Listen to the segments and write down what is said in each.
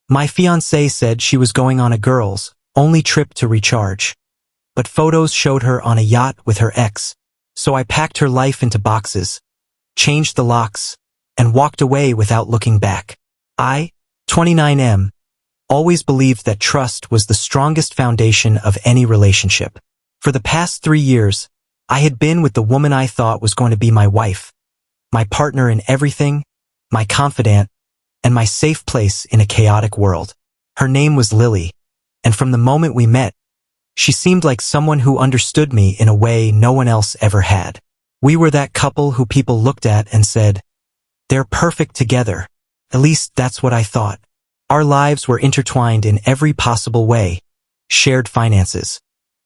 My fiancée said she was going on a girls' only trip to recharge. But photos showed her on a yacht with her ex, so I packed her life into boxes, changed the locks, and walked away without looking back. I, 29M, always believed that trust was the strongest foundation of any relationship. For the past 3 years, I had been with the woman I thought was going to be my wife, my partner in everything, my confidant, and my safe place in a chaotic world. Her name was Lily, and from the moment we met, she seemed like someone who understood me in a way no one else ever had. We were that couple who people looked at and said, "They're perfect together." At least that's what I thought. Our lives were intertwined in every possible way: shared finances,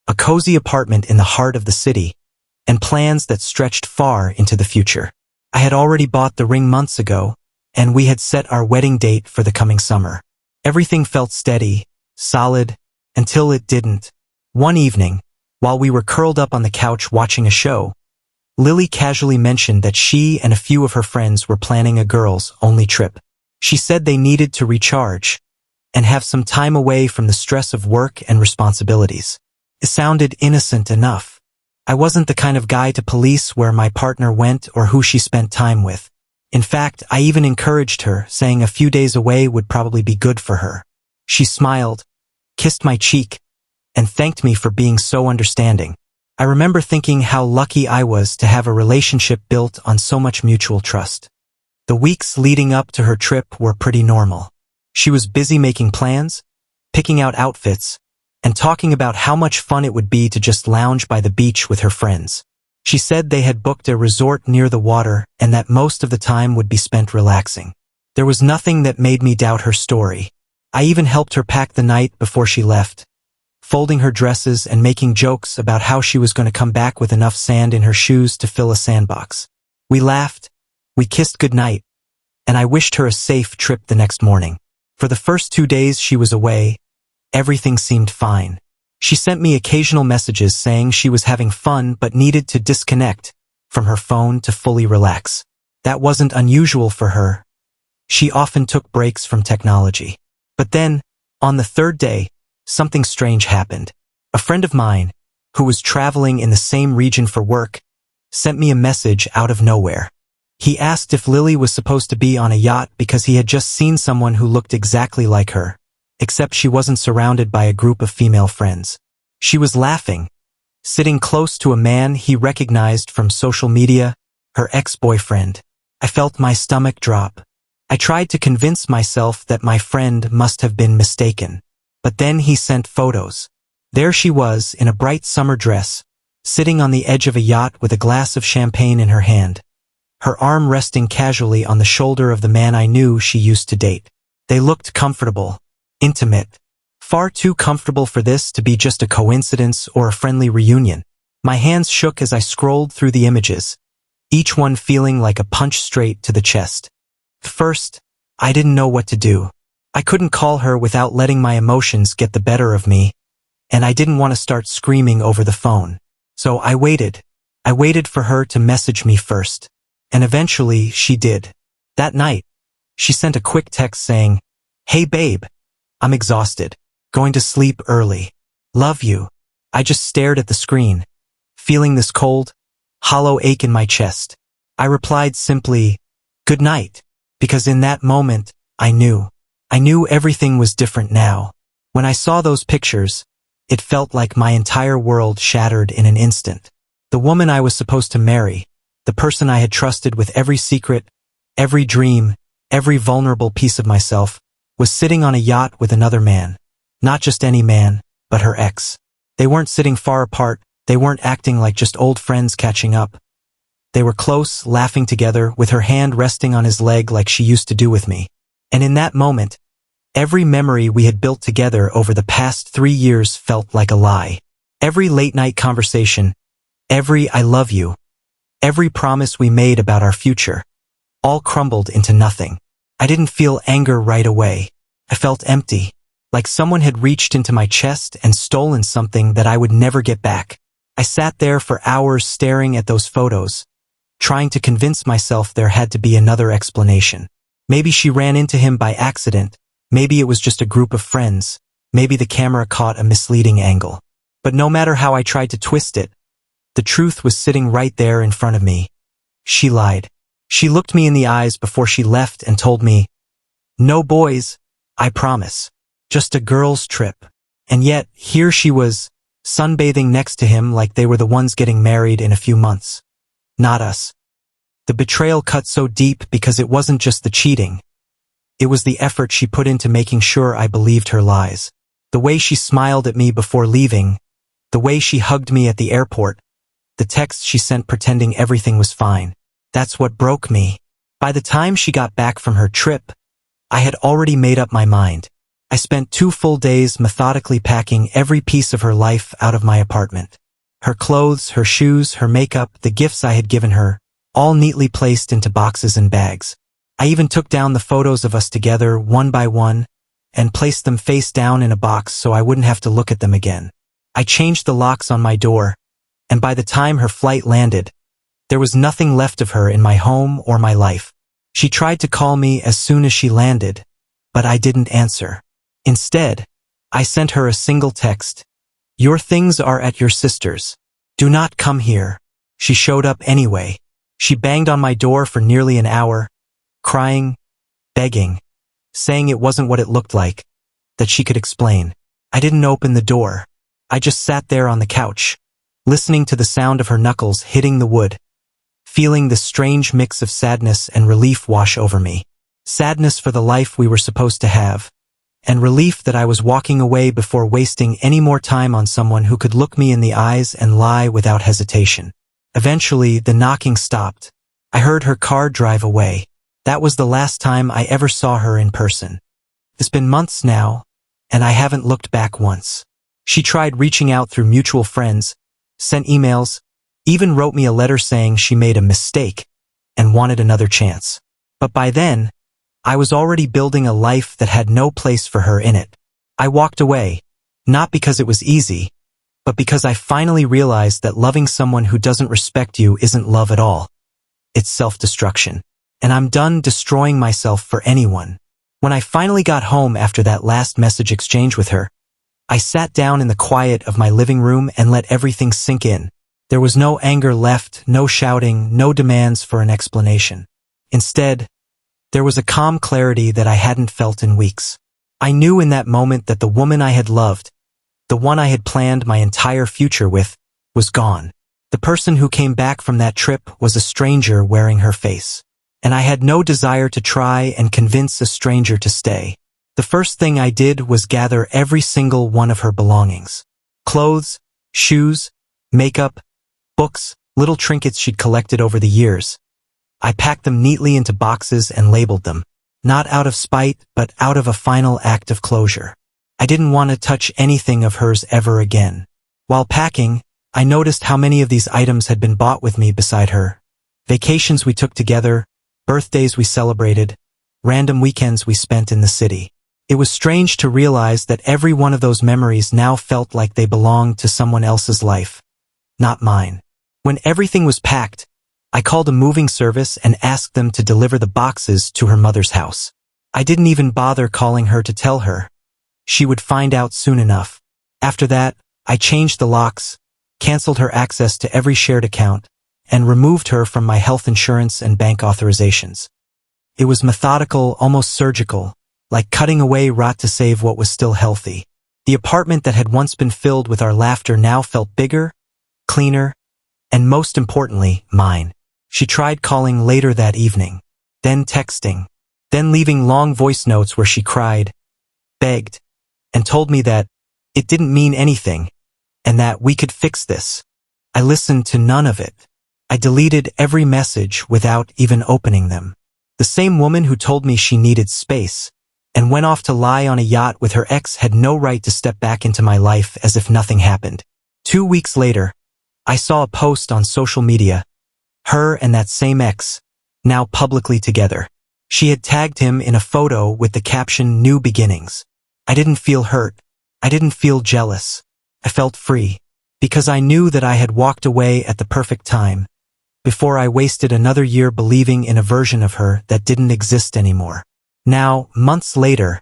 a cozy apartment in the heart of the city, and plans that stretched far into the future. I had already bought the ring months ago, and we had set our wedding date for the coming summer. Everything felt steady, solid, until it didn't. One evening, while we were curled up on the couch watching a show, Lily casually mentioned that she and a few of her friends were planning a girls-only trip. She said they needed to recharge and have some time away from the stress of work and responsibilities. It sounded innocent enough. I wasn't the kind of guy to police where my partner went or who she spent time with. In fact, I even encouraged her, saying a few days away would probably be good for her. She smiled, kissed my cheek, and thanked me for being so understanding. I remember thinking how lucky I was to have a relationship built on so much mutual trust. The weeks leading up to her trip were pretty normal. She was busy making plans, picking out outfits, and talking about how much fun it would be to just lounge by the beach with her friends. She said they had booked a resort near the water and that most of the time would be spent relaxing. There was nothing that made me doubt her story. I even helped her pack the night before she left, folding her dresses and making jokes about how she was going to come back with enough sand in her shoes to fill a sandbox. We laughed, we kissed goodnight, and I wished her a safe trip the next morning. For the first 2 days she was away, everything seemed fine. She sent me occasional messages saying she was having fun but needed to disconnect from her phone to fully relax. That wasn't unusual for her. She often took breaks from technology. But then, on the 3rd day, something strange happened. A friend of mine, who was traveling in the same region for work, sent me a message out of nowhere. He asked if Lily was supposed to be on a yacht because he had just seen someone who looked exactly like her, except she wasn't surrounded by a group of female friends. She was laughing, sitting close to a man he recognized from social media, her ex-boyfriend. I felt my stomach drop. I tried to convince myself that my friend must have been mistaken. But then he sent photos. There she was in a bright summer dress, sitting on the edge of a yacht with a glass of champagne in her hand, her arm resting casually on the shoulder of the man I knew she used to date. They looked comfortable, intimate, far too comfortable for this to be just a coincidence or a friendly reunion. My hands shook as I scrolled through the images, each one feeling like a punch straight to the chest. First, I didn't know what to do. I couldn't call her without letting my emotions get the better of me, and I didn't want to start screaming over the phone. So I waited. I waited for her to message me first. And eventually, she did. That night, she sent a quick text saying, "Hey babe, I'm exhausted. Going to sleep early. Love you." I just stared at the screen, feeling this cold, hollow ache in my chest. I replied simply, "Good night," because in that moment, I knew everything was different now. When I saw those pictures, it felt like my entire world shattered in an instant. The woman I was supposed to marry, the person I had trusted with every secret, every dream, every vulnerable piece of myself, was sitting on a yacht with another man. Not just any man, but her ex. They weren't sitting far apart, they weren't acting like just old friends catching up. They were close, laughing together, with her hand resting on his leg like she used to do with me. And in that moment, every memory we had built together over the past 3 years felt like a lie. Every late-night conversation, every "I love you," every promise we made about our future, all crumbled into nothing. I didn't feel anger right away. I felt empty, like someone had reached into my chest and stolen something that I would never get back. I sat there for hours staring at those photos, trying to convince myself there had to be another explanation. Maybe she ran into him by accident, Maybe it was just a group of friends. Maybe the camera caught a misleading angle. But no matter how I tried to twist it, the truth was sitting right there in front of me. She lied. She looked me in the eyes before she left and told me, "No boys, I promise. Just a girls' trip." And yet, here she was, sunbathing next to him like they were the ones getting married in a few months. Not us. The betrayal cut so deep because it wasn't just the cheating. It was the effort she put into making sure I believed her lies. The way she smiled at me before leaving, the way she hugged me at the airport, the texts she sent pretending everything was fine. That's what broke me. By the time she got back from her trip, I had already made up my mind. I spent 2 full days methodically packing every piece of her life out of my apartment. Her clothes, her shoes, her makeup, the gifts I had given her, all neatly placed into boxes and bags. I even took down the photos of us together one by one and placed them face down in a box so I wouldn't have to look at them again. I changed the locks on my door, and by the time her flight landed, there was nothing left of her in my home or my life. She tried to call me as soon as she landed, but I didn't answer. Instead, I sent her a single text. "Your things are at your sister's. Do not come here." She showed up anyway. She banged on my door for nearly an hour, crying, begging, saying it wasn't what it looked like, that she could explain. I didn't open the door. I just sat there on the couch, listening to the sound of her knuckles hitting the wood, feeling the strange mix of sadness and relief wash over me. Sadness for the life we were supposed to have, and relief that I was walking away before wasting any more time on someone who could look me in the eyes and lie without hesitation. Eventually, the knocking stopped. I heard her car drive away. That was the last time I ever saw her in person. It's been months now, and I haven't looked back once. She tried reaching out through mutual friends, sent emails, even wrote me a letter saying she made a mistake and wanted another chance. But by then, I was already building a life that had no place for her in it. I walked away, not because it was easy, but because I finally realized that loving someone who doesn't respect you isn't love at all. It's self-destruction. And I'm done destroying myself for anyone. When I finally got home after that last message exchange with her, I sat down in the quiet of my living room and let everything sink in. There was no anger left, no shouting, no demands for an explanation. Instead, there was a calm clarity that I hadn't felt in weeks. I knew in that moment that the woman I had loved, the one I had planned my entire future with, was gone. The person who came back from that trip was a stranger wearing her face. And I had no desire to try and convince a stranger to stay. The first thing I did was gather every single one of her belongings. Clothes, shoes, makeup, books, little trinkets she'd collected over the years. I packed them neatly into boxes and labeled them, not out of spite, but out of a final act of closure. I didn't want to touch anything of hers ever again. While packing, I noticed how many of these items had been bought with me beside her. Vacations we took together, birthdays we celebrated, random weekends we spent in the city. It was strange to realize that every one of those memories now felt like they belonged to someone else's life, not mine. When everything was packed, I called a moving service and asked them to deliver the boxes to her mother's house. I didn't even bother calling her to tell her. She would find out soon enough. After that, I changed the locks, canceled her access to every shared account, and removed her from my health insurance and bank authorizations. It was methodical, almost surgical, like cutting away rot to save what was still healthy. The apartment that had once been filled with our laughter now felt bigger, cleaner, and most importantly, mine. She tried calling later that evening, then texting, then leaving long voice notes where she cried, begged, and told me that it didn't mean anything, and that we could fix this. I listened to none of it. I deleted every message without even opening them. The same woman who told me she needed space and went off to lie on a yacht with her ex had no right to step back into my life as if nothing happened. 2 weeks later, I saw a post on social media, her and that same ex, now publicly together. She had tagged him in a photo with the caption "New Beginnings." I didn't feel hurt. I didn't feel jealous. I felt free, because I knew that I had walked away at the perfect time, before I wasted another year believing in a version of her that didn't exist anymore. Now, months later,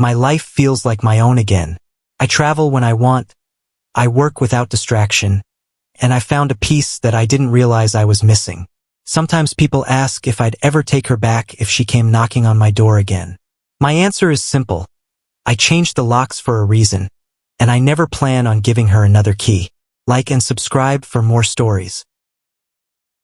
My life feels like my own again. I travel when I want. I work without distraction. And I found a peace that I didn't realize I was missing. Sometimes people ask if I'd ever take her back if she came knocking on my door again. My answer is simple. I changed the locks for a reason, and I never plan on giving her another key. Like and subscribe for more stories.